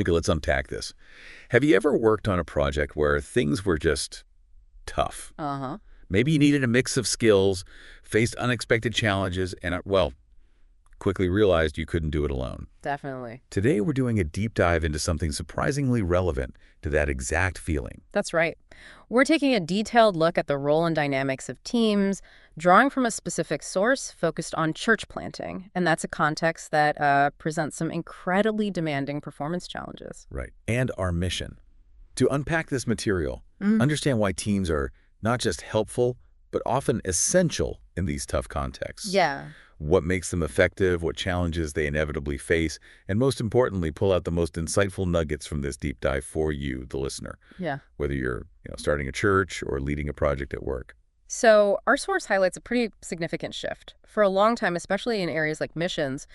Okay, let's unpack this. Have you ever worked on a project where things were just tough? Uh-huh. Maybe you needed a mix of skills, faced unexpected challenges, and, well, quickly realized you couldn't do it alone. Definitely. Today, we're doing a deep dive into something surprisingly relevant to that exact feeling. That's right. We're taking a detailed look at the role and dynamics of teams, drawing from a specific source focused on church planting. And that's a context that presents some incredibly demanding performance challenges. Right. And our mission. To unpack this material, Mm. understand why teams are not just helpful, but often essential in these tough contexts. Yeah. What makes them effective, what challenges they inevitably face, and most importantly, pull out the most insightful nuggets from this deep dive for you, the listener, Yeah. whether you're starting a church or leading a project at work. So our source highlights a pretty significant shift. For a long time, especially in areas like missions,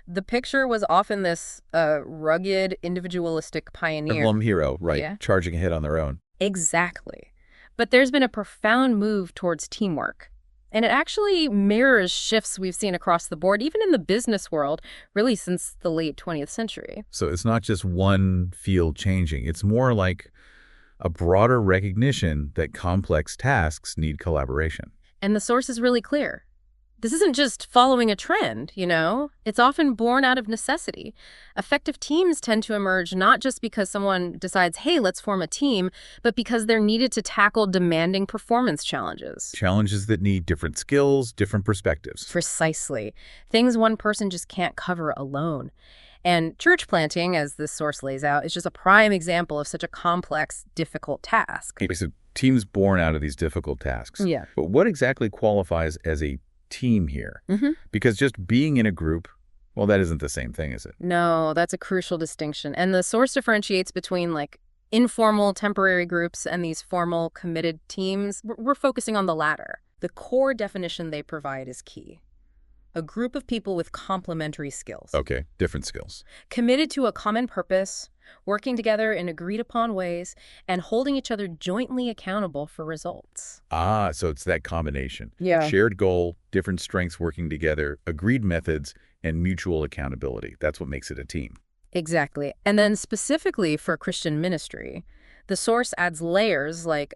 the picture was often this rugged, individualistic pioneer. Emblem hero, right, Yeah. charging ahead on their own. Exactly. But there's been a profound move towards teamwork. And it actually mirrors shifts we've seen across the board, even in the business world, really since the late 20th century. So it's not just one field changing. It's more like a broader recognition that complex tasks need collaboration. And the source is really clear. This isn't just following a trend, It's often born out of necessity. Effective teams tend to emerge not just because someone decides, hey, let's form a team, but because they're needed to tackle demanding performance challenges. Challenges that need different skills, different perspectives. Precisely. Things one person just can't cover alone. And church planting, as this source lays out, is just a prime example of such a complex, difficult task. Okay, so teams born out of these difficult tasks. Yeah. But what exactly qualifies as a team here? Mm-hmm. Because just being in a group, well, that isn't the same thing, is it? No, that's a crucial distinction. And the source differentiates between informal temporary groups and these formal committed teams. We're focusing on the latter. The core definition they provide is key. A group of people with complementary skills. Okay, different skills. Committed to a common purpose, working together in agreed upon ways, and holding each other jointly accountable for results. Ah, so it's that combination. Yeah. Shared goal, different strengths working together, agreed methods, and mutual accountability. That's what makes it a team. Exactly. And then specifically for Christian ministry, the source adds layers like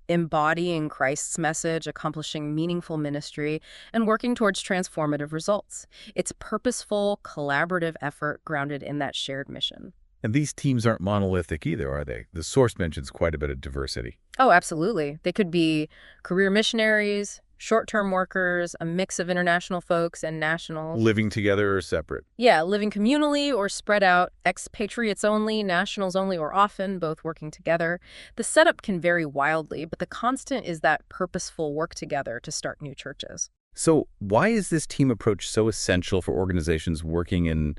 embodying Christ's message, accomplishing meaningful ministry, and working towards transformative results. It's purposeful, collaborative effort grounded in that shared mission. And these teams aren't monolithic either, are they? The source mentions quite a bit of diversity. Oh, absolutely. They could be career missionaries, short-term workers, a mix of international folks and nationals. Living together or separate. Yeah, living communally or spread out, expatriates only, nationals only, or often both working together. The setup can vary wildly, but the constant is that purposeful work together to start new churches. So why is this team approach so essential for organizations working in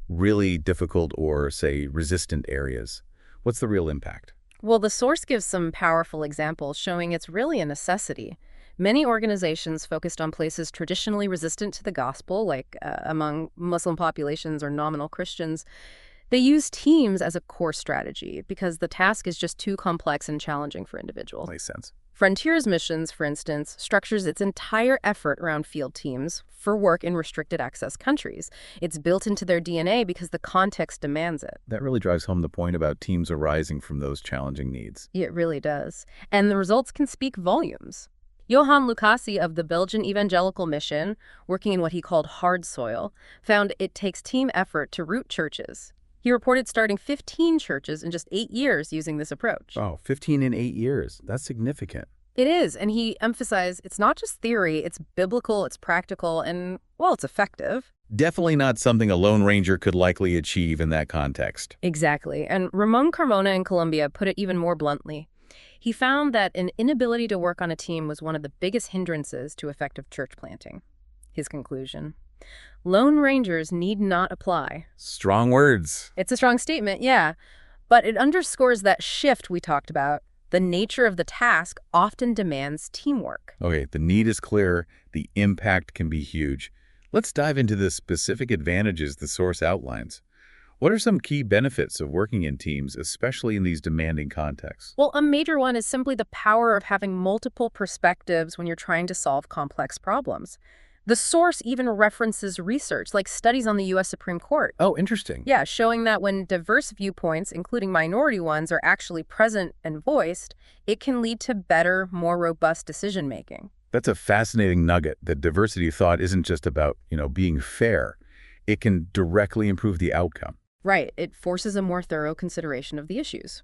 really difficult or, say, resistant areas? What's the real impact? Well, the source gives some powerful examples showing it's really a necessity. Many organizations focused on places traditionally resistant to the gospel, like among Muslim populations or nominal Christians, they use teams as a core strategy because the task is just too complex and challenging for individuals. Makes sense. Frontiers Missions, for instance, structures its entire effort around field teams for work in restricted access countries. It's built into their DNA because the context demands it. That really drives home the point about teams arising from those challenging needs. It really does. And the results can speak volumes. Johan Lucasi of the Belgian Evangelical Mission, working in what he called hard soil, found it takes team effort to root churches. He reported starting 15 churches in just 8 years using this approach. Oh, 15 in 8 years. That's significant. It is, and he emphasized it's not just theory, it's biblical, it's practical, and, well, it's effective. Definitely not something a Lone Ranger could likely achieve in that context. Exactly, and Ramon Carmona in Colombia put it even more bluntly. He found that an inability to work on a team was one of the biggest hindrances to effective church planting. His conclusion: Lone Rangers need not apply. Strong words. It's a strong statement, yeah, but it underscores that shift we talked about. The nature of the task often demands teamwork. Okay, the need is clear. The impact can be huge. Let's dive into the specific advantages the source outlines. What are some key benefits of working in teams, especially in these demanding contexts? Well, a major one is simply the power of having multiple perspectives when you're trying to solve complex problems. The source even references research, like studies on the U.S. Supreme Court. Oh, interesting. Yeah, showing that when diverse viewpoints, including minority ones, are actually present and voiced, it can lead to better, more robust decision-making. That's a fascinating nugget that diversity thought isn't just about, being fair. It can directly improve the outcome. Right, it forces a more thorough consideration of the issues.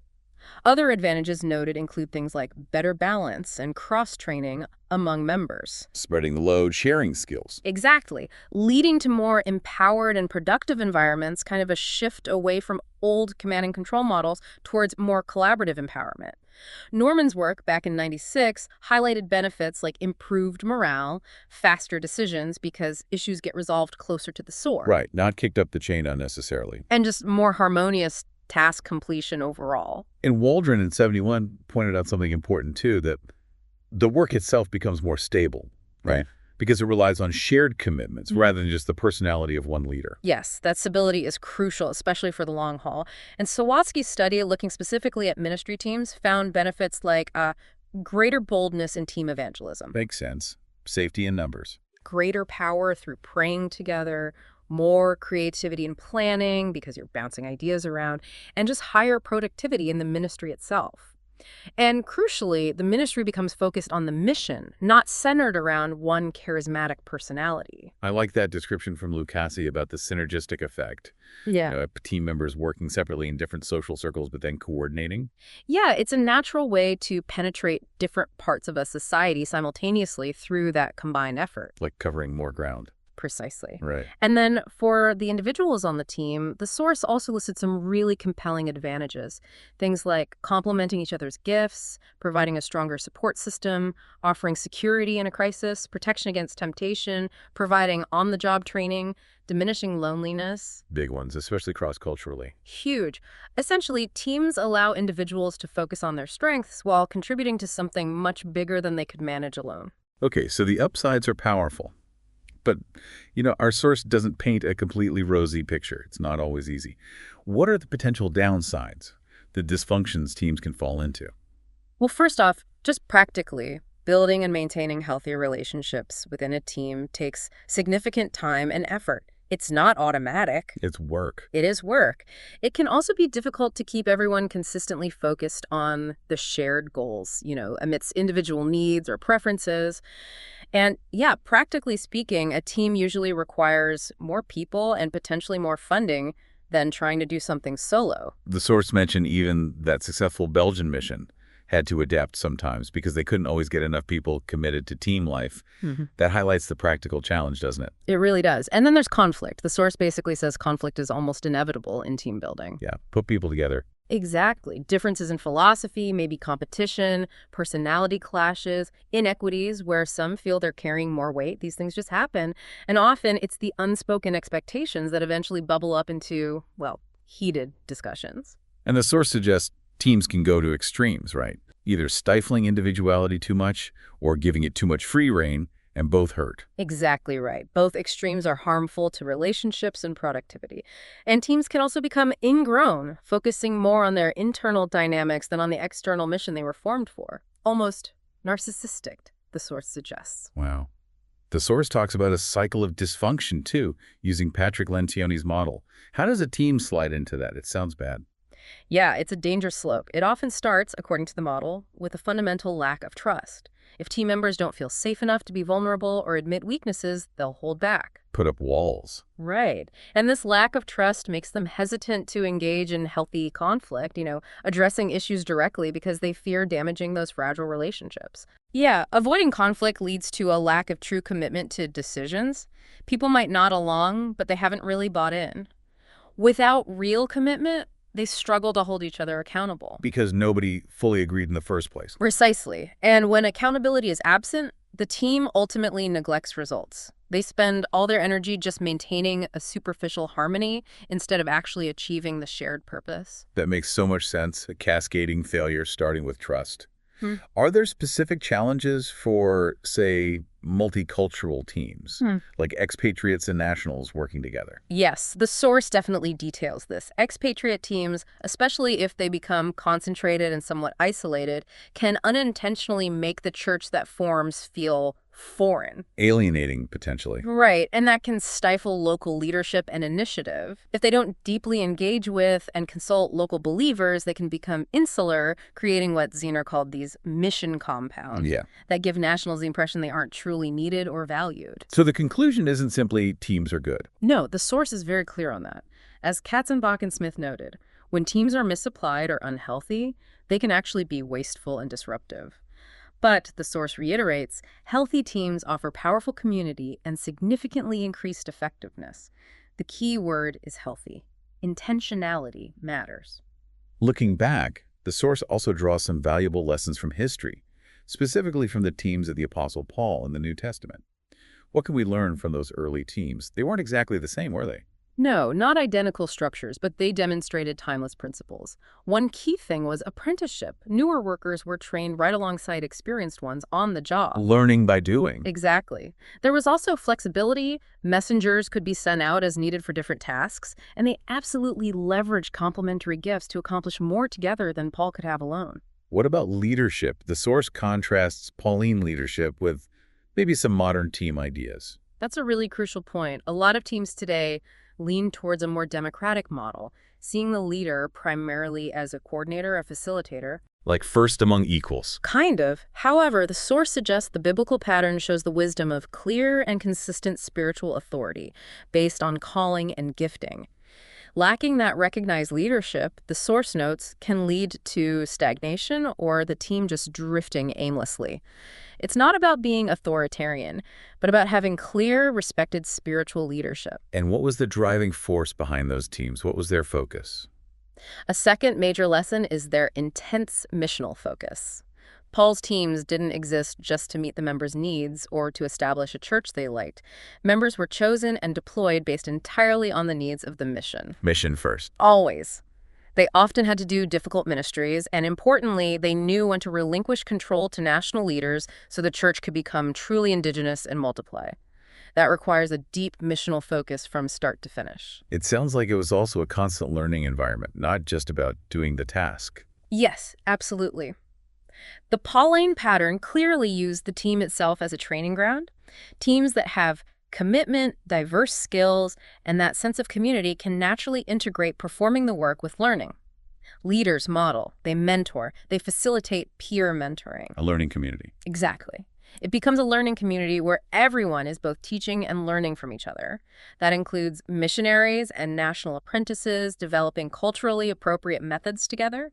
Other advantages noted include things like better balance and cross-training among members. Spreading the load, sharing skills. Exactly, leading to more empowered and productive environments, kind of a shift away from old command and control models towards more collaborative empowerment. Norman's work back in '96 highlighted benefits like improved morale, faster decisions because issues get resolved closer to the source, Right, not kicked up the chain unnecessarily. and just more harmonious task completion overall. And Waldron in '71 pointed out something important, too, that the work itself becomes more stable, right? Because it relies on shared commitments rather than just the personality of one leader. Yes, that stability is crucial, especially for the long haul. And Sawatsky's study, looking specifically at ministry teams, found benefits like greater boldness in team evangelism, Makes sense. Safety in numbers. greater power through praying together, more creativity in planning because you're bouncing ideas around, and just higher productivity in the ministry itself. And crucially, the ministry becomes focused on the mission, not centered around one charismatic personality. I like that description from Lucasi about the synergistic effect. Yeah. Team members working separately in different social circles, but then coordinating. Yeah, it's a natural way to penetrate different parts of a society simultaneously through that combined effort. Like covering more ground. Precisely. Right. And then for the individuals on the team, the source also listed some really compelling advantages. Things like complementing each other's gifts, providing a stronger support system, offering security in a crisis, protection against temptation, providing on-the-job training, diminishing loneliness. Big ones, especially cross-culturally. Huge. Essentially, teams allow individuals to focus on their strengths while contributing to something much bigger than they could manage alone. Okay, so the upsides are powerful. But, our source doesn't paint a completely rosy picture. It's not always easy. What are the potential downsides, the dysfunctions teams can fall into? Well, first off, just practically, building and maintaining healthy relationships within a team takes significant time and effort. It's not automatic. It's work. It is work. It can also be difficult to keep everyone consistently focused on the shared goals, amidst individual needs or preferences. And yeah, practically speaking, a team usually requires more people and potentially more funding than trying to do something solo. The source mentioned even that successful Belgian mission had to adapt sometimes because they couldn't always get enough people committed to team life. That highlights the practical challenge, doesn't it? It really does. And then there's conflict. The source basically says conflict is almost inevitable in team building. Yeah, put people together. Exactly. Differences in philosophy, maybe competition, personality clashes, inequities where some feel they're carrying more weight. These things just happen. And often it's the unspoken expectations that eventually bubble up into, heated discussions. And the source suggests teams can go to extremes, right? Either stifling individuality too much or giving it too much free rein, and both hurt. Exactly right. Both extremes are harmful to relationships and productivity. And teams can also become ingrown, focusing more on their internal dynamics than on the external mission they were formed for. Almost narcissistic, the source suggests. Wow. The source talks about a cycle of dysfunction, too, using Patrick Lencioni's model. How does a team slide into that? It sounds bad. Yeah, it's a dangerous slope. It often starts, according to the model, with a fundamental lack of trust. If team members don't feel safe enough to be vulnerable or admit weaknesses, they'll hold back. Put up walls. Right. And this lack of trust makes them hesitant to engage in healthy conflict, addressing issues directly because they fear damaging those fragile relationships. Yeah, avoiding conflict leads to a lack of true commitment to decisions. People might nod along, but they haven't really bought in. Without real commitment, they struggle to hold each other accountable. Because nobody fully agreed in the first place. Precisely. And when accountability is absent, the team ultimately neglects results. They spend all their energy just maintaining a superficial harmony instead of actually achieving the shared purpose. That makes so much sense, a cascading failure starting with trust. Are there specific challenges for, say, multicultural teams, like expatriates and nationals working together? Yes, the source definitely details this. Expatriate teams, especially if they become concentrated and somewhat isolated, can unintentionally make the church that forms feel foreign. Alienating, potentially. Right, and that can stifle local leadership and initiative. If they don't deeply engage with and consult local believers, they can become insular, creating what Zener called these mission compounds Yeah. that give nationals the impression they aren't truly needed or valued. So the conclusion isn't simply teams are good. No, the source is very clear on that. As Katzenbach and Smith noted, when teams are misapplied or unhealthy, they can actually be wasteful and disruptive. But, the source reiterates, healthy teams offer powerful community and significantly increased effectiveness. The key word is healthy. Intentionality matters. Looking back, the source also draws some valuable lessons from history, specifically from the teams of the Apostle Paul in the New Testament. What can we learn from those early teams? They weren't exactly the same, were they? No, not identical structures, but they demonstrated timeless principles. One key thing was apprenticeship. Newer workers were trained right alongside experienced ones on the job. Learning by doing. Exactly. There was also flexibility. Messengers could be sent out as needed for different tasks, and they absolutely leveraged complementary gifts to accomplish more together than Paul could have alone. What about leadership? The source contrasts Pauline leadership with maybe some modern team ideas. That's a really crucial point. A lot of teams today lean towards a more democratic model, seeing the leader primarily as a coordinator, a facilitator. Like first among equals. Kind of. However, the source suggests the biblical pattern shows the wisdom of clear and consistent spiritual authority based on calling and gifting. Lacking that recognized leadership, the source notes, can lead to stagnation or the team just drifting aimlessly. It's not about being authoritarian, but about having clear, respected spiritual leadership. And what was the driving force behind those teams? What was their focus? A second major lesson is their intense missional focus. Paul's teams didn't exist just to meet the members' needs or to establish a church they liked. Members were chosen and deployed based entirely on the needs of the mission. Mission first. Always. They often had to do difficult ministries, and importantly, they knew when to relinquish control to national leaders so the church could become truly indigenous and multiply. That requires a deep missional focus from start to finish. It sounds like it was also a constant learning environment, not just about doing the task. Yes, absolutely. The Pauline pattern clearly used the team itself as a training ground. Teams that have commitment, diverse skills, and that sense of community can naturally integrate performing the work with learning. Leaders model, they mentor, they facilitate peer mentoring. A learning community. Exactly. It becomes a learning community where everyone is both teaching and learning from each other. That includes missionaries and national apprentices developing culturally appropriate methods together.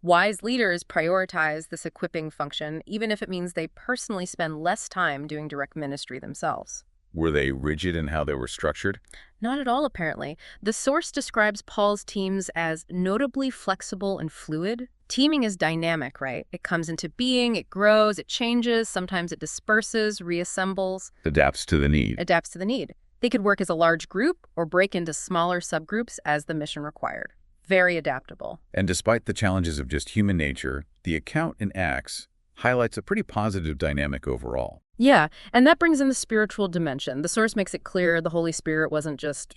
Wise leaders prioritize this equipping function, even if it means they personally spend less time doing direct ministry themselves. Were they rigid in how they were structured? Not at all, apparently. The source describes Paul's teams as notably flexible and fluid. Teaming is dynamic, right? It comes into being, it grows, it changes, sometimes it disperses, reassembles. Adapts to the need. Adapts to the need. They could work as a large group or break into smaller subgroups as the mission required. Very adaptable. And despite the challenges of just human nature, the account in Acts highlights a pretty positive dynamic overall. Yeah, and that brings in the spiritual dimension. The source makes it clear the Holy Spirit wasn't just,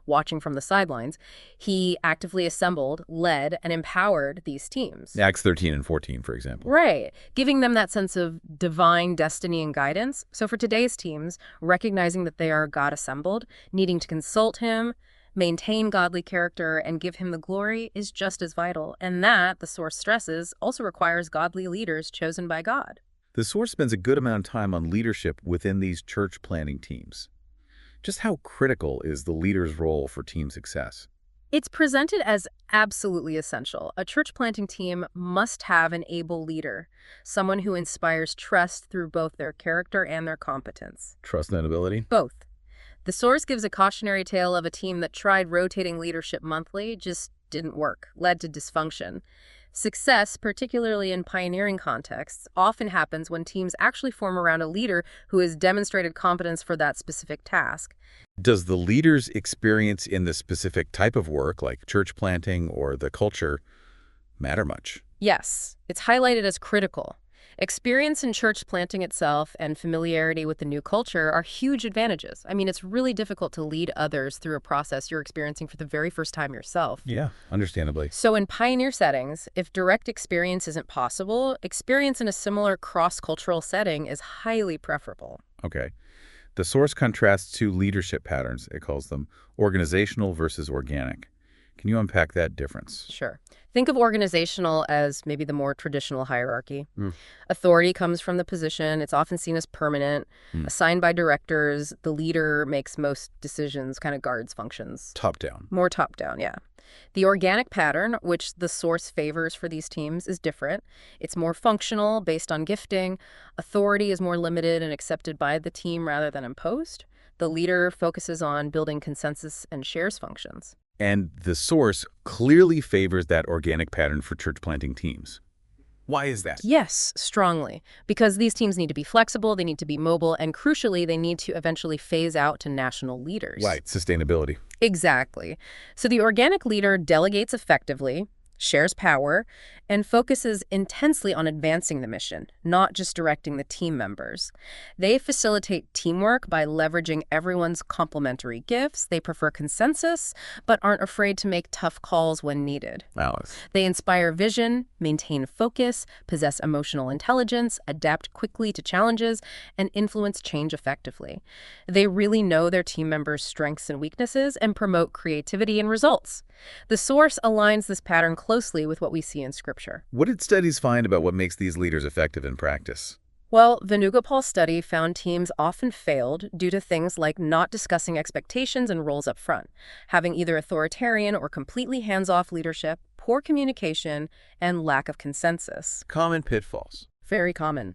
watching from the sidelines. He actively assembled, led, and empowered these teams. Acts 13 and 14, for example. Right, giving them that sense of divine destiny and guidance. So for today's teams, recognizing that they are God-assembled, needing to consult him, maintain godly character, and give him the glory is just as vital. And that, the source stresses, also requires godly leaders chosen by God. The source spends a good amount of time on leadership within these church planting teams. Just how critical is the leader's role for team success? It's presented as absolutely essential. A church planting team must have an able leader, someone who inspires trust through both their character and their competence. Trust and ability? Both. The source gives a cautionary tale of a team that tried rotating leadership monthly, just didn't work, led to dysfunction. Success, particularly in pioneering contexts, often happens when teams actually form around a leader who has demonstrated competence for that specific task. Does the leader's experience in the specific type of work, like church planting or the culture, matter much? Yes, it's highlighted as critical. Experience in church planting itself and familiarity with the new culture are huge advantages. I mean, it's really difficult to lead others through a process you're experiencing for the very first time yourself. Yeah, understandably. So in pioneer settings, if direct experience isn't possible, experience in a similar cross-cultural setting is highly preferable. Okay. The source contrasts two leadership patterns, it calls them, organizational versus organic. Can you unpack that difference? Sure. Think of organizational as maybe the more traditional hierarchy. Mm. Authority comes from the position. It's often seen as permanent, Mm. assigned by directors. The leader makes most decisions, kind of guards functions. Top down. More top-down, yeah. The organic pattern, which the source favors for these teams, is different. It's more functional, based on gifting. Authority is more limited and accepted by the team rather than imposed. The leader focuses on building consensus and shares functions. And the source clearly favors that organic pattern for church planting teams. Why is that? Yes, strongly. Because these teams need to be flexible, they need to be mobile, and crucially, they need to eventually phase out to national leaders. Right, sustainability. Exactly. So the organic leader delegates effectively, shares power, and focuses intensely on advancing the mission, not just directing the team members. They facilitate teamwork by leveraging everyone's complementary gifts. They prefer consensus, but aren't afraid to make tough calls when needed. Alice. They inspire vision, maintain focus, possess emotional intelligence, adapt quickly to challenges, and influence change effectively. They really know their team members' strengths and weaknesses and promote creativity and results. The source aligns this pattern closely with what we see in Scripture. What did studies find about what makes these leaders effective in practice? Well, the Nugapal study found teams often failed due to things like not discussing expectations and roles up front, having either authoritarian or completely hands-off leadership, poor communication, and lack of consensus. Common pitfalls. Very common.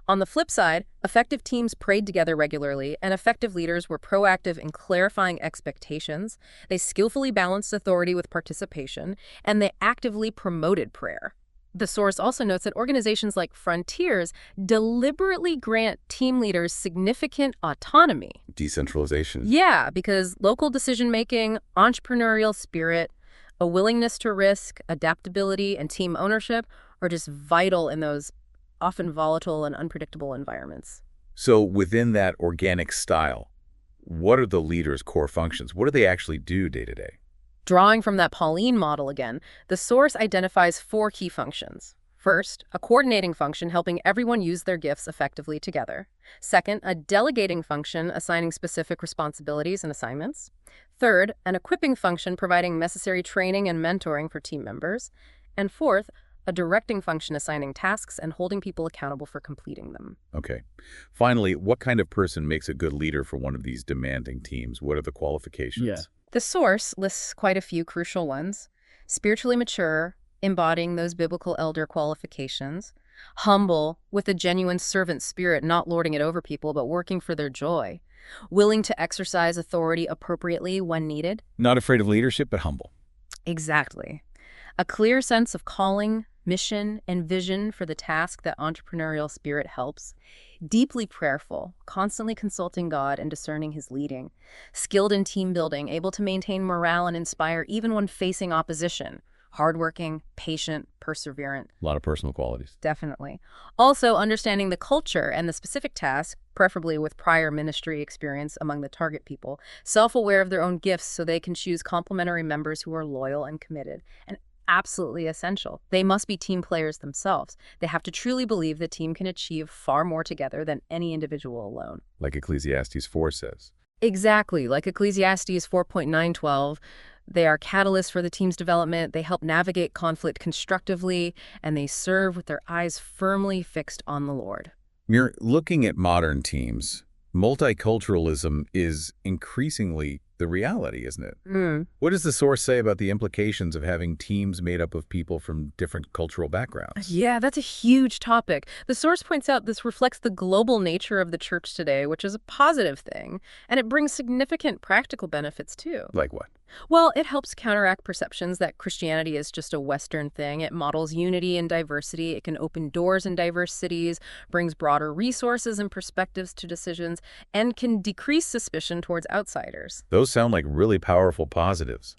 On the flip side, effective teams prayed together regularly, and effective leaders were proactive in clarifying expectations. They skillfully balanced authority with participation, and they actively promoted prayer. The source also notes that organizations like Frontiers deliberately grant team leaders significant autonomy. Decentralization. Yeah, because local decision-making, entrepreneurial spirit, a willingness to risk, adaptability, and team ownership are just vital in those often volatile and unpredictable environments. So within that organic style, what are the leaders' core functions? What do they actually do day to day? Drawing from that Pauline model again, the source identifies 4 key functions. First, a coordinating function helping everyone use their gifts effectively together. Second, a delegating function assigning specific responsibilities and assignments. Third, an equipping function providing necessary training and mentoring for team members. And fourth, a directing function assigning tasks and holding people accountable for completing them. Okay. Finally, what kind of person makes a good leader for one of these demanding teams? What are the qualifications? Yeah. The source lists quite a few crucial ones. Spiritually mature, embodying those biblical elder qualifications. Humble, with a genuine servant spirit, not lording it over people, but working for their joy. Willing to exercise authority appropriately when needed. Not afraid of leadership, but humble. Exactly. A clear sense of calling, mission, and vision for the task that entrepreneurial spirit helps. Deeply prayerful, constantly consulting God and discerning his leading. Skilled in team building, able to maintain morale and inspire even when facing opposition. Hardworking, patient, perseverant. A lot of personal qualities. Definitely. Also, understanding the culture and the specific task, preferably with prior ministry experience among the target people. Self-aware of their own gifts so they can choose complementary members who are loyal and committed. And absolutely essential. They must be team players themselves. They have to truly believe the team can achieve far more together than any individual alone. Like Ecclesiastes 4 says. Exactly. Like Ecclesiastes 4.912, they are catalysts for the team's development. They help navigate conflict constructively, and they serve with their eyes firmly fixed on the Lord. You're looking at modern teams. Multiculturalism is increasingly the reality, isn't it? What does the source say about the implications of having teams made up of people from different cultural backgrounds? Yeah, that's a huge topic. The source points out this reflects the global nature of the church today, which is a positive thing, and it brings significant practical benefits too. Like what? Well, it helps counteract perceptions that Christianity is just a Western thing. It models unity and diversity. It can open doors in diverse cities, brings broader resources and perspectives to decisions, and can decrease suspicion towards outsiders. Those sound like really powerful positives.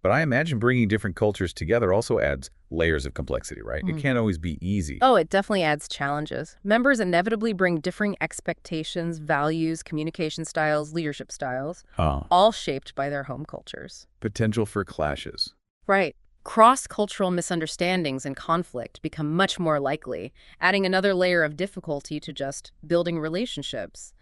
But I imagine bringing different cultures together also adds layers of complexity, right? It can't always be easy. Oh, it definitely adds challenges. Members inevitably bring differing expectations, values, communication styles, leadership styles, Oh. all shaped by their home cultures. Potential for clashes. Right. Cross-cultural misunderstandings and conflict become much more likely, adding another layer of difficulty to just building relationships.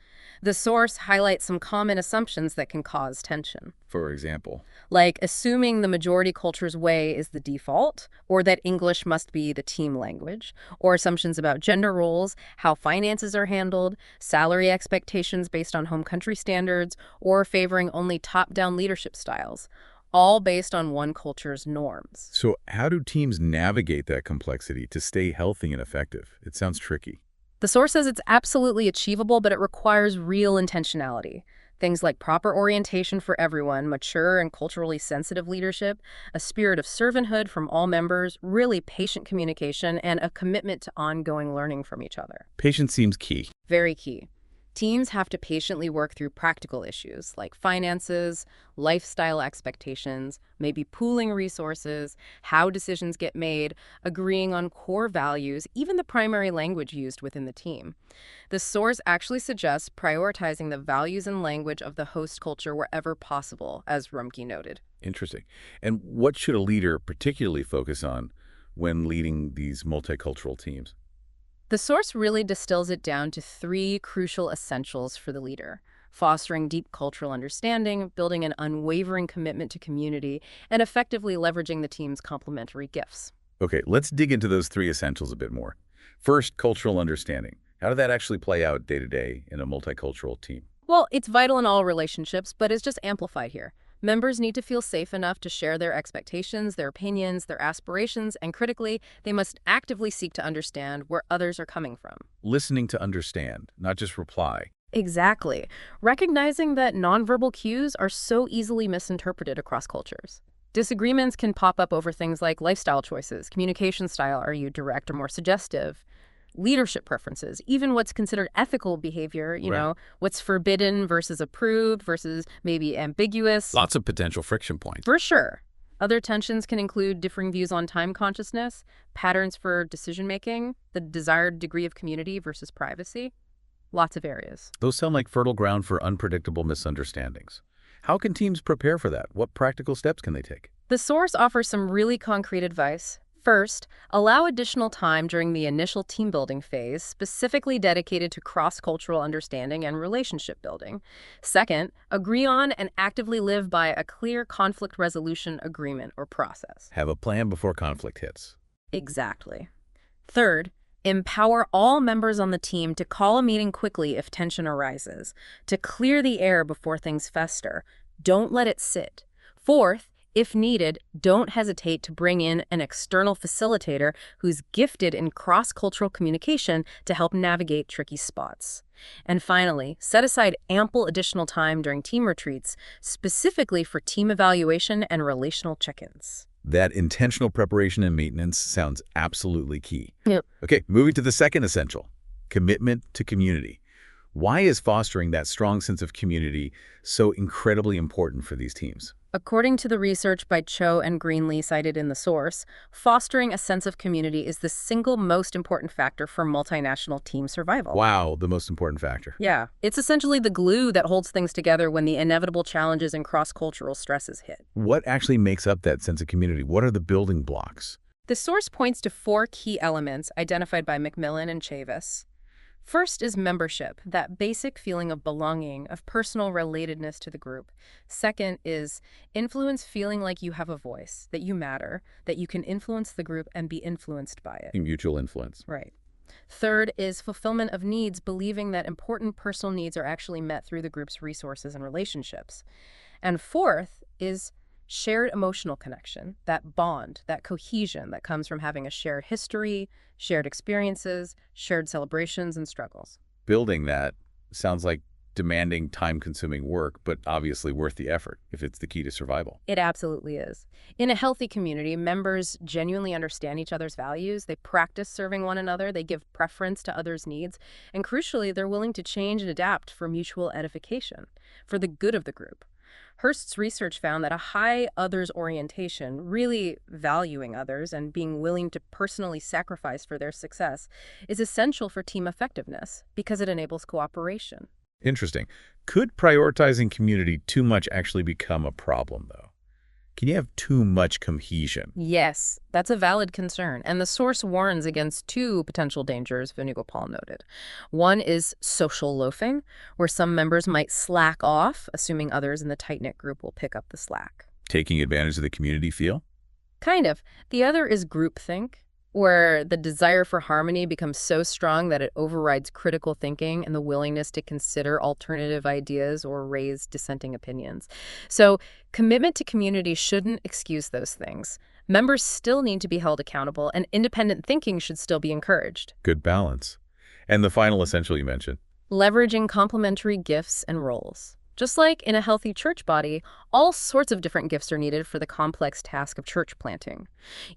The source highlights some common assumptions that can cause tension, For example. like assuming the majority culture's way is the default, or that English must be the team language, or assumptions about gender roles, how finances are handled, salary expectations based on home country standards, or favoring only top-down leadership styles, all based on one culture's norms. So how do teams navigate that complexity to stay healthy and effective? It sounds tricky. The source says it's absolutely achievable, but it requires real intentionality. Things like proper orientation for everyone, mature and culturally sensitive leadership, a spirit of servanthood from all members, really patient communication, and a commitment to ongoing learning from each other. Patience seems key. Very key. Teams have to patiently work through practical issues like finances, lifestyle expectations, maybe pooling resources, how decisions get made, agreeing on core values, even the primary language used within the team. The source actually suggests prioritizing the values and language of the host culture wherever possible, as Rumke noted. Interesting. And what should a leader particularly focus on when leading these multicultural teams? The source really distills it down to three crucial essentials for the leader: fostering deep cultural understanding, building an unwavering commitment to community, and effectively leveraging the team's complementary gifts. Okay, let's dig into those three essentials a bit more. First, cultural understanding. How did that actually play out day to day in a multicultural team? Well, it's vital in all relationships, but it's just amplified here. Members need to feel safe enough to share their expectations, their opinions, their aspirations, and critically, they must actively seek to understand where others are coming from. Listening to understand, not just reply. Exactly. Recognizing that nonverbal cues are so easily misinterpreted across cultures. Disagreements can pop up over things like lifestyle choices, communication style, are you direct or more suggestive? Leadership preferences, even what's considered ethical behavior, Right. what's forbidden versus approved versus maybe ambiguous. Lots of potential friction points. For sure. Other tensions can include differing views on time consciousness, patterns for decision-making, the desired degree of community versus privacy. Lots of areas. Those sound like fertile ground for unpredictable misunderstandings. How can teams prepare for that? What practical steps can they take? The source offers some really concrete advice. First, allow additional time during the initial team-building phase, specifically dedicated to cross-cultural understanding and relationship building. Second, agree on and actively live by a clear conflict resolution agreement or process. Have a plan before conflict hits. Exactly. Third, empower all members on the team to call a meeting quickly if tension arises, to clear the air before things fester. Don't let it sit. Fourth, if needed, don't hesitate to bring in an external facilitator who's gifted in cross-cultural communication to help navigate tricky spots. And finally, set aside ample additional time during team retreats, specifically for team evaluation and relational check-ins. That intentional preparation and maintenance sounds absolutely key. Yep. Okay, moving to the second essential, commitment to community. Why is fostering that strong sense of community so incredibly important for these teams? According to the research by Cho and Greenlee cited in the source, fostering a sense of community is the single most important factor for multinational team survival. Wow, the most important factor. Yeah, it's essentially the glue that holds things together when the inevitable challenges and cross-cultural stresses hit. What actually makes up that sense of community? What are the building blocks? The source points to four key elements identified by McMillan and Chavis. First is membership, that basic feeling of belonging, of personal relatedness to the group. Second is influence, feeling like you have a voice, that you matter, that you can influence the group and be influenced by it. Mutual influence. Right. Third is fulfillment of needs, believing that important personal needs are actually met through the group's resources and relationships. And fourth is shared emotional connection, that bond, that cohesion that comes from having a shared history, shared experiences, shared celebrations and struggles. Building that sounds like demanding time-consuming work, but obviously worth the effort if it's the key to survival. It absolutely is. In a healthy community, members genuinely understand each other's values, they practice serving one another, they give preference to others' needs, and crucially, they're willing to change and adapt for mutual edification, for the good of the group. Hurst's research found that a high others orientation, really valuing others and being willing to personally sacrifice for their success, is essential for team effectiveness because it enables cooperation. Interesting. Could prioritizing community too much actually become a problem, though? Can you have too much cohesion? Yes, that's a valid concern, and the source warns against two potential dangers, Venugopal noted. One is social loafing, where some members might slack off, assuming others in the tight-knit group will pick up the slack. Taking advantage of the community feel? Kind of. The other is groupthink, where the desire for harmony becomes so strong that it overrides critical thinking and the willingness to consider alternative ideas or raise dissenting opinions. So, commitment to community shouldn't excuse those things. Members still need to be held accountable, and independent thinking should still be encouraged. Good balance. And the final essential you mentioned. Leveraging complementary gifts and roles. Just like in a healthy church body, all sorts of different gifts are needed for the complex task of church planting.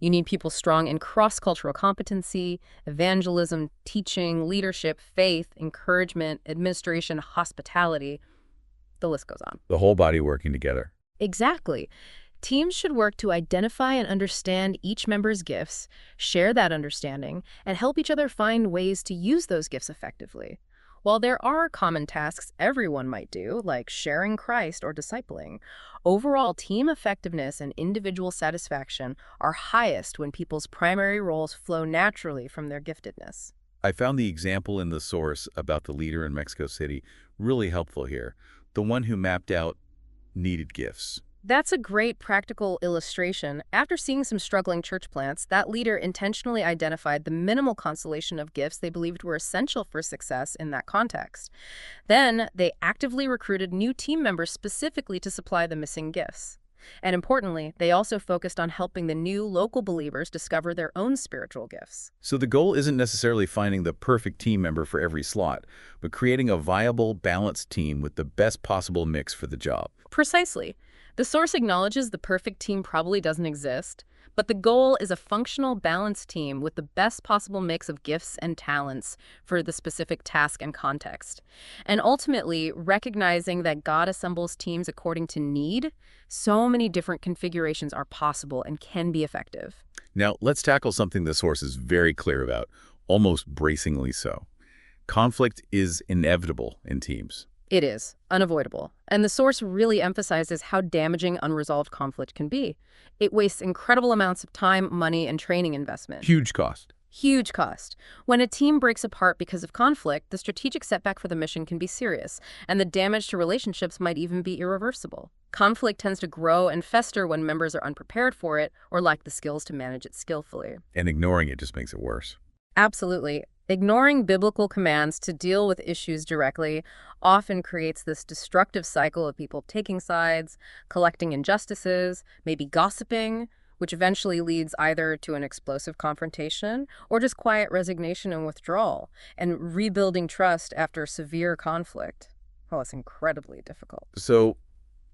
You need people strong in cross-cultural competency, evangelism, teaching, leadership, faith, encouragement, administration, hospitality. The list goes on. The whole body working together. Exactly. Teams should work to identify and understand each member's gifts, share that understanding, and help each other find ways to use those gifts effectively. While there are common tasks everyone might do, like sharing Christ or discipling, overall team effectiveness and individual satisfaction are highest when people's primary roles flow naturally from their giftedness. I found the example in the source about the leader in Mexico City really helpful here. The one who mapped out needed gifts. That's a great practical illustration. After seeing some struggling church plants, that leader intentionally identified the minimal constellation of gifts they believed were essential for success in that context. Then, they actively recruited new team members specifically to supply the missing gifts. And importantly, they also focused on helping the new local believers discover their own spiritual gifts. So the goal isn't necessarily finding the perfect team member for every slot, but creating a viable, balanced team with the best possible mix for the job. Precisely. The source acknowledges the perfect team probably doesn't exist, but the goal is a functional, balanced team with the best possible mix of gifts and talents for the specific task and context. And ultimately, recognizing that God assembles teams according to need, so many different configurations are possible and can be effective. Now, let's tackle something the source is very clear about, almost bracingly so. Conflict is inevitable in teams. It is unavoidable. And the source really emphasizes how damaging unresolved conflict can be. It wastes incredible amounts of time, money, and training investment. Huge cost. Huge cost. When a team breaks apart because of conflict, the strategic setback for the mission can be serious, and the damage to relationships might even be irreversible. Conflict tends to grow and fester when members are unprepared for it or lack the skills to manage it skillfully. And ignoring it just makes it worse. Absolutely. Ignoring biblical commands to deal with issues directly often creates this destructive cycle of people taking sides, collecting injustices, maybe gossiping, which eventually leads either to an explosive confrontation or just quiet resignation and withdrawal, and rebuilding trust after severe conflict. Oh, it's incredibly difficult. So,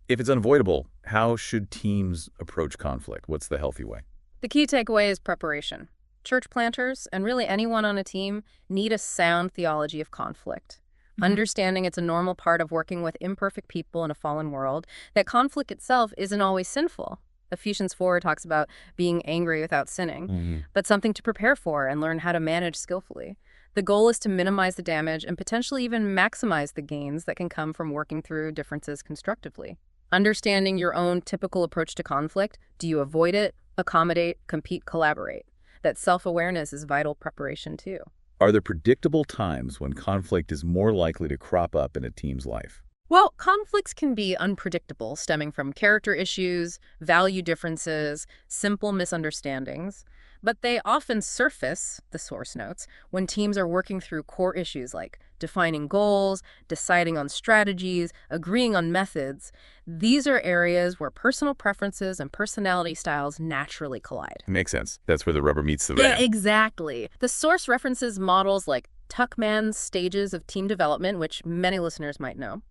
if it's unavoidable, how should teams approach conflict? What's the healthy way? The key takeaway is preparation. Church planters, and really anyone on a team, need a sound theology of conflict. Understanding it's a normal part of working with imperfect people in a fallen world, that conflict itself isn't always sinful. Ephesians 4 talks about being angry without sinning, but something to prepare for and learn how to manage skillfully. The goal is to minimize the damage and potentially even maximize the gains that can come from working through differences constructively. Understanding your own typical approach to conflict, do you avoid it, accommodate, compete, collaborate? That self-awareness is vital preparation too. Are there predictable times when conflict is more likely to crop up in a team's life? Well, conflicts can be unpredictable, stemming from character issues, value differences, simple misunderstandings. But they often surface, the source notes, when teams are working through core issues like defining goals, deciding on strategies, agreeing on methods. These are areas where personal preferences and personality styles naturally collide. Makes sense. That's where the rubber meets the road. Yeah, exactly. The source references models like Tuckman's stages of team development, which many listeners might know.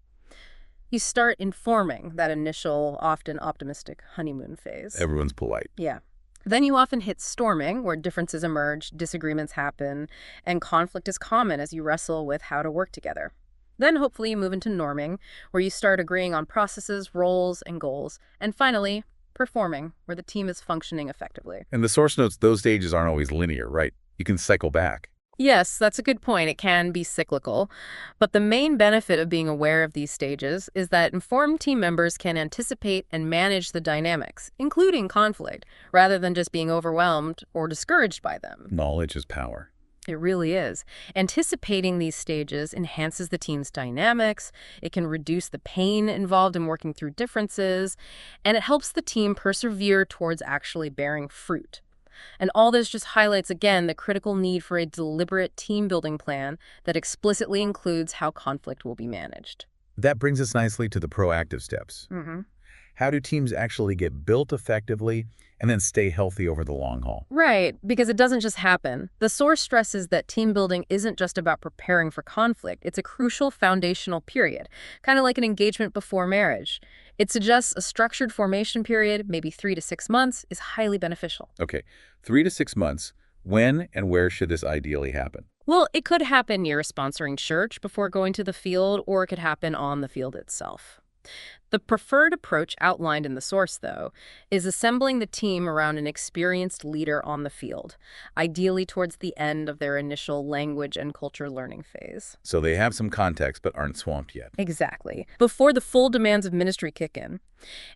You start informing that initial, often optimistic honeymoon phase. Everyone's polite. Yeah. Then you often hit storming, where differences emerge, disagreements happen, and conflict is common as you wrestle with how to work together. Then hopefully you move into norming, where you start agreeing on processes, roles, and goals. And finally, performing, where the team is functioning effectively. And the source notes those stages aren't always linear, right? You can cycle back. Yes, that's a good point. It can be cyclical. But the main benefit of being aware of these stages is that informed team members can anticipate and manage the dynamics, including conflict, rather than just being overwhelmed or discouraged by them. Knowledge is power. It really is. Anticipating these stages enhances the team's dynamics, it can reduce the pain involved in working through differences, and it helps the team persevere towards actually bearing fruit. And all this just highlights again the critical need for a deliberate team-building plan that explicitly includes how conflict will be managed. That brings us nicely to the proactive steps. How do teams actually get built effectively and then stay healthy over the long haul? Right, because it doesn't just happen. The source stresses that team building isn't just about preparing for conflict. It's a crucial foundational period, kind of like an engagement before marriage. It suggests a structured formation period, maybe 3 to 6 months, is highly beneficial. Okay, 3 to 6 months. When and where should this ideally happen? Well, it could happen near a sponsoring church before going to the field, or it could happen on the field itself. The preferred approach outlined in the source, though, is assembling the team around an experienced leader on the field, ideally towards the end of their initial language and culture learning phase. So they have some context but aren't swamped yet. Exactly. Before the full demands of ministry kick in.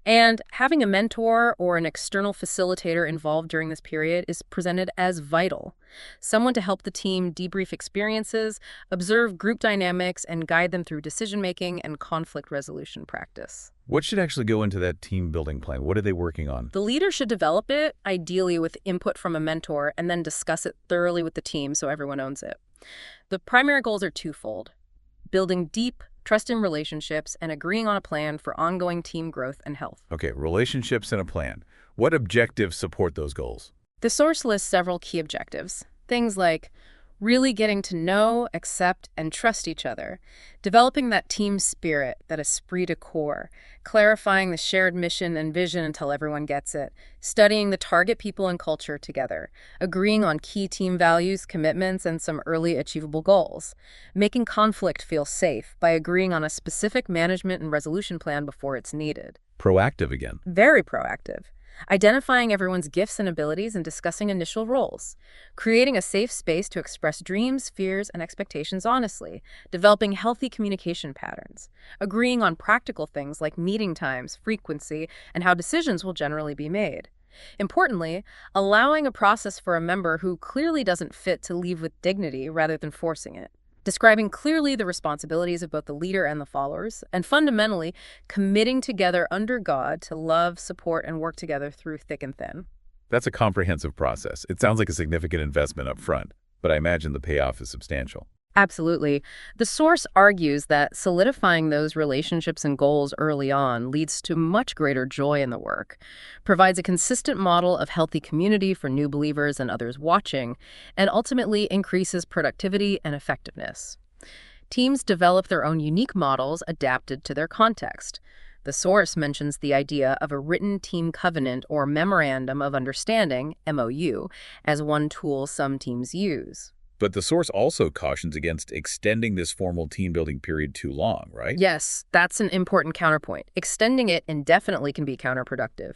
And having a mentor or an external facilitator involved during this period is presented as vital. Someone to help the team debrief experiences, observe group dynamics, and guide them through decision-making and conflict resolution practice. What should actually go into that team building plan? What are they working on? The leader should develop it, ideally with input from a mentor, and then discuss it thoroughly with the team so everyone owns it. The primary goals are twofold: building deep, trusting relationships, and agreeing on a plan for ongoing team growth and health. Okay, relationships and a plan. What objectives support those goals? The source lists several key objectives. Things like really getting to know, accept, and trust each other, developing that team spirit, that esprit de corps, clarifying the shared mission and vision until everyone gets it, studying the target people and culture together, agreeing on key team values, commitments, and some early achievable goals, making conflict feel safe by agreeing on a specific management and resolution plan before it's needed. Proactive again. Very proactive. Identifying everyone's gifts and abilities and discussing initial roles. Creating a safe space to express dreams, fears, and expectations honestly. Developing healthy communication patterns. Agreeing on practical things like meeting times, frequency, and how decisions will generally be made. Importantly, allowing a process for a member who clearly doesn't fit to leave with dignity rather than forcing it. Describing clearly the responsibilities of both the leader and the followers, and fundamentally committing together under God to love, support, and work together through thick and thin. That's a comprehensive process. It sounds like a significant investment up front, but I imagine the payoff is substantial. Absolutely. The source argues that solidifying those relationships and goals early on leads to much greater joy in the work, provides a consistent model of healthy community for new believers and others watching, and ultimately increases productivity and effectiveness. Teams develop their own unique models adapted to their context. The source mentions the idea of a written team covenant or memorandum of understanding, MOU, as one tool some teams use. But the source also cautions against extending this formal team-building period too long, right? Yes, that's an important counterpoint. Extending it indefinitely can be counterproductive.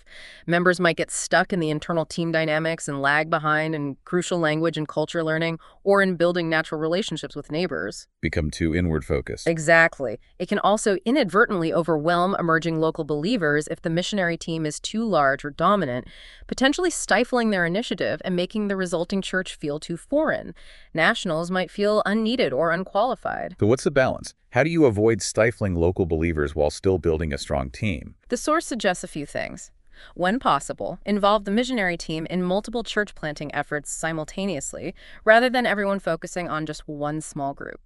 Members might get stuck in the internal team dynamics and lag behind in crucial language and culture learning or in building natural relationships with neighbors. Become too inward-focused. Exactly. It can also inadvertently overwhelm emerging local believers if the missionary team is too large or dominant, potentially stifling their initiative and making the resulting church feel too foreign. Nationals might feel unneeded or unqualified. So what's the balance? How do you avoid stifling local believers while still building a strong team? The source suggests a few things. When possible, involve the missionary team in multiple church planting efforts simultaneously, rather than everyone focusing on just one small group.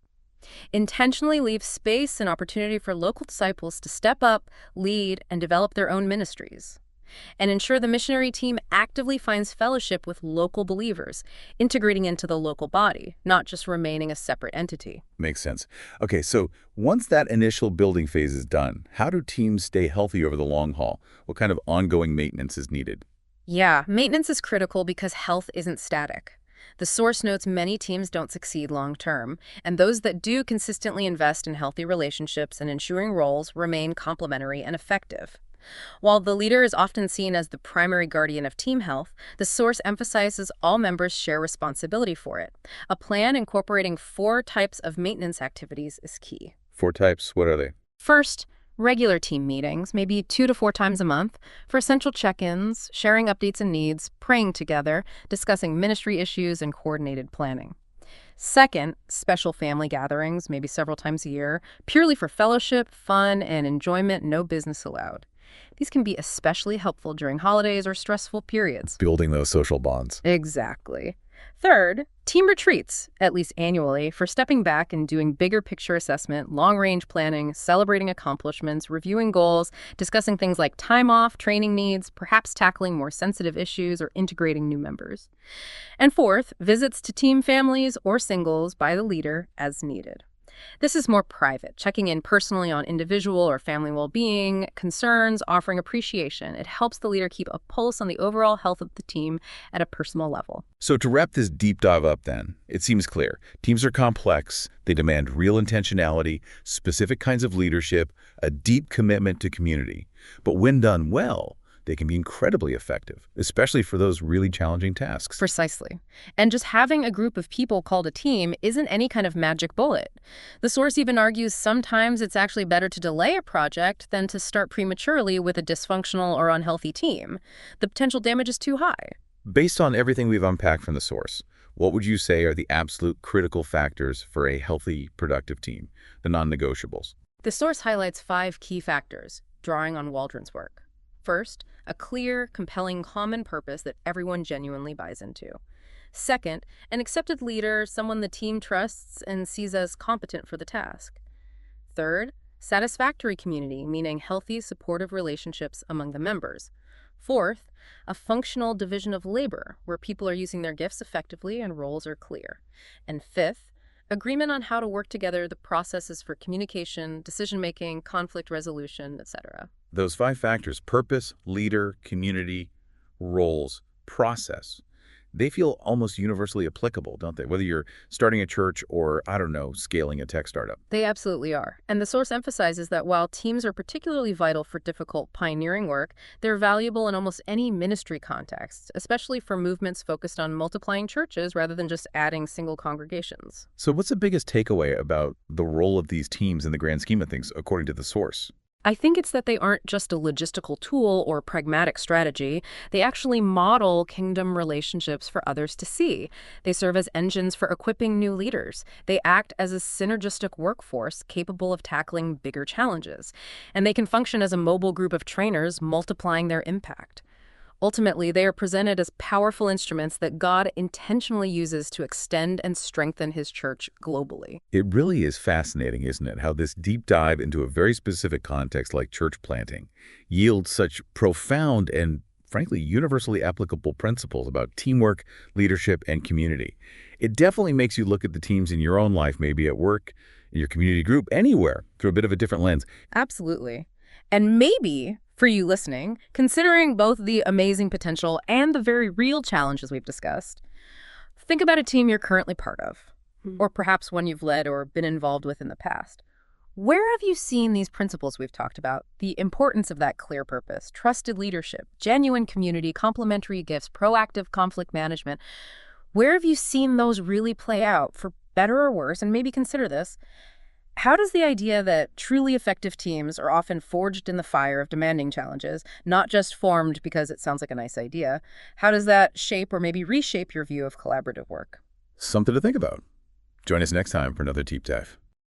Intentionally leave space and opportunity for local disciples to step up, lead, and develop their own ministries. And ensure the missionary team actively finds fellowship with local believers, integrating into the local body, not just remaining a separate entity. Makes sense. Okay, so once that initial building phase is done, how do teams stay healthy over the long haul? What kind of ongoing maintenance is needed? Yeah, maintenance is critical because health isn't static. The source notes many teams don't succeed long term, and those that do consistently invest in healthy relationships and ensuring roles remain complementary and effective. While the leader is often seen as the primary guardian of team health, the source emphasizes all members share responsibility for it. A plan incorporating 4 types of maintenance activities is key. 4 types, what are they? First, regular team meetings, maybe 2 to 4 times a month, for essential check-ins, sharing updates and needs, praying together, discussing ministry issues, and coordinated planning. Second, special family gatherings, maybe several times a year, purely for fellowship, fun, and enjoyment, no business allowed. These can be especially helpful during holidays or stressful periods. Building those social bonds. Exactly. Third, team retreats, at least annually, for stepping back and doing bigger picture assessment, long-range planning, celebrating accomplishments, reviewing goals, discussing things like time off, training needs, perhaps tackling more sensitive issues or integrating new members. And fourth, visits to team families or singles by the leader as needed. This is more private, checking in personally on individual or family well-being, concerns, offering appreciation. It helps the leader keep a pulse on the overall health of the team at a personal level. So to wrap this deep dive up then, it seems clear. Teams are complex. They demand real intentionality, specific kinds of leadership, a deep commitment to community. But when done well, they can be incredibly effective, especially for those really challenging tasks. Precisely. And just having a group of people called a team isn't any kind of magic bullet. The source even argues sometimes it's actually better to delay a project than to start prematurely with a dysfunctional or unhealthy team. The potential damage is too high. Based on everything we've unpacked from the source, what would you say are the absolute critical factors for a healthy, productive team, the non-negotiables? The source highlights 5 key factors, drawing on Waldron's work. First, a clear, compelling common purpose that everyone genuinely buys into. Second, an accepted leader, someone the team trusts and sees as competent for the task. Third, satisfactory community, meaning healthy, supportive relationships among the members. Fourth, a functional division of labor, where people are using their gifts effectively and roles are clear. And fifth, agreement on how to work together, the processes for communication, decision-making, conflict resolution, etc. Those 5 factors, purpose, leader, community, roles, process, they feel almost universally applicable, don't they? Whether you're starting a church or, I don't know, scaling a tech startup. They absolutely are. And the source emphasizes that while teams are particularly vital for difficult pioneering work, they're valuable in almost any ministry context, especially for movements focused on multiplying churches rather than just adding single congregations. So what's the biggest takeaway about the role of these teams in the grand scheme of things, according to the source? I think it's that they aren't just a logistical tool or pragmatic strategy. They actually model kingdom relationships for others to see. They serve as engines for equipping new leaders. They act as a synergistic workforce capable of tackling bigger challenges. And they can function as a mobile group of trainers multiplying their impact. Ultimately, they are presented as powerful instruments that God intentionally uses to extend and strengthen his church globally. It really is fascinating, isn't it, how this deep dive into a very specific context like church planting yields such profound and, frankly, universally applicable principles about teamwork, leadership, and community. It definitely makes you look at the teams in your own life, maybe at work, in your community group, anywhere, through a bit of a different lens. Absolutely. And maybe, for you listening, considering both the amazing potential and the very real challenges we've discussed, think about a team you're currently part of, or perhaps one you've led or been involved with in the past. Where have you seen these principles we've talked about, the importance of that clear purpose, trusted leadership, genuine community, complementary gifts, proactive conflict management? Where have you seen those really play out, for better or worse? And maybe consider this. How does the idea that truly effective teams are often forged in the fire of demanding challenges, not just formed because it sounds like a nice idea, how does that shape or maybe reshape your view of collaborative work? Something to think about. Join us next time for another deep dive.